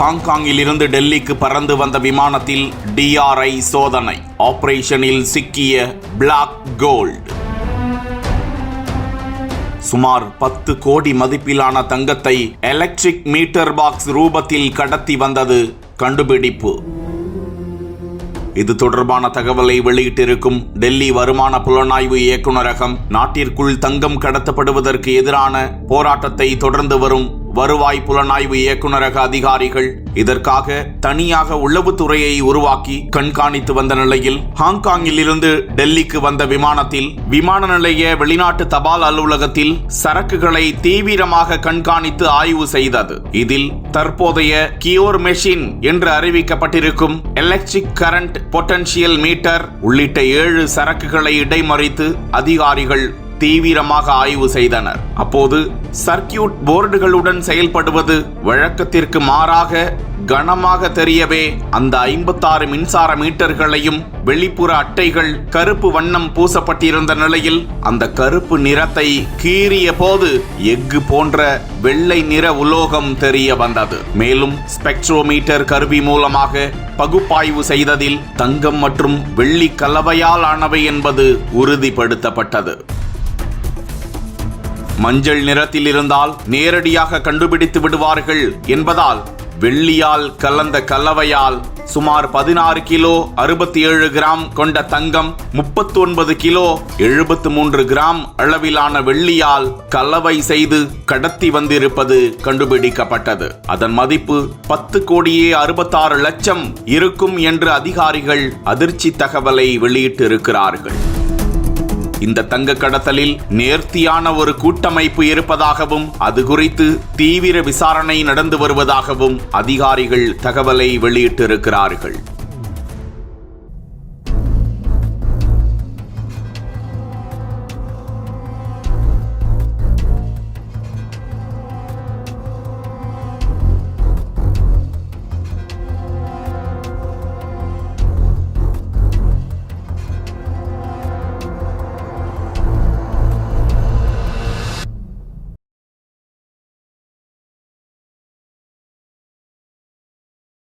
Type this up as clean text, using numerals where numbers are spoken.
ஹாங்காங்கில் இருந்து டெல்லிக்கு பறந்து வந்த விமானத்தில் DRI சோதனை. ஆபரேஷனில் சிக்கிய பிளாக் கோல்ட். சுமார் 10 கோடி மதிப்பிலான தங்கத்தை எலக்ட்ரிக் மீட்டர் பாக்ஸ் ரூபத்தில் கடத்தி வந்தது கண்டுபிடிப்பு. இது தொடர்பான தகவலை வெளியிட்டிருக்கும் டெல்லி வருமான புலனாய்வு இயக்குநரகம், நாட்டிற்குள் தங்கம் கடத்தப்படுவதற்கு எதிரான போராட்டத்தை தொடர்ந்து வரும் வருவாய் புலனாய்வு இயக்குநரக அதிகாரிகள் இதற்காக தனியாக உளவுத்துறையை உருவாக்கி கண்காணித்து வந்த நிலையில், ஹாங்காங்கில் இருந்து டெல்லிக்கு வந்த விமானத்தில் விமான நிலைய வெளிநாட்டு தபால் அலுவலகத்தில் சரக்குகளை தீவிரமாக கண்காணித்து ஆய்வு செய்தது. இதில் தற்போதைய கியோர் மெஷின் என்று அறிவிக்கப்பட்டிருக்கும் எலக்ட்ரிக் கரண்ட் பொட்டன்ஷியல் மீட்டர் உள்ளிட்ட 7 சரக்குகளை இடைமறித்து அதிகாரிகள் தீவிரமாக ஆய்வு செய்தனர். அப்போது சர்க்கியூட் போர்டுகளுடன் செயல்படுவது வழக்கத்திற்கு மாறாக கனமாக தெரியவே அந்த 56 மின்சார மீட்டர்களையும் வெளிப்புற அட்டைகள் கருப்பு வண்ணம் பூசப்பட்டிருந்த நிலையில் அந்த கருப்பு நிறத்தை கீறிய போது எஃகு போன்ற வெள்ளை நிற உலோகம் தெரிய வந்தது. மேலும் ஸ்பெக்ட்ரோமீட்டர் கருவி மூலமாக பகுப்பாய்வு செய்ததில் தங்கம் மற்றும் வெள்ளி கலவையால் ஆனவை என்பது உறுதிப்படுத்தப்பட்டது. மஞ்சள் நிறத்தில் இருந்தால் நேரடியாக கண்டுபிடித்து விடுவார்கள் என்பதால் வெள்ளியால் கலந்த கலவையால் சுமார் 16 கிலோ 67 கிராம் கொண்ட தங்கம், 39 கிலோ 73 கிராம் அளவிலான வெள்ளியால் கலவை செய்து கடத்தி வந்திருப்பது கண்டுபிடிக்கப்பட்டது. அதன் மதிப்பு 10 கோடியே 66 லட்சம் இருக்கும் என்று அதிகாரிகள் அதிர்ச்சி தகவலை வெளியிட்டிருக்கிறார்கள். இந்த தங்க கடத்தலில் நேர்த்தியான ஒரு கூட்டமைப்பு இருப்பதாகவும் அது குறித்து தீவிர விசாரணை நடந்து வருவதாகவும் அதிகாரிகள் தகவலை வெளியிட்டிருக்கிறார்கள்.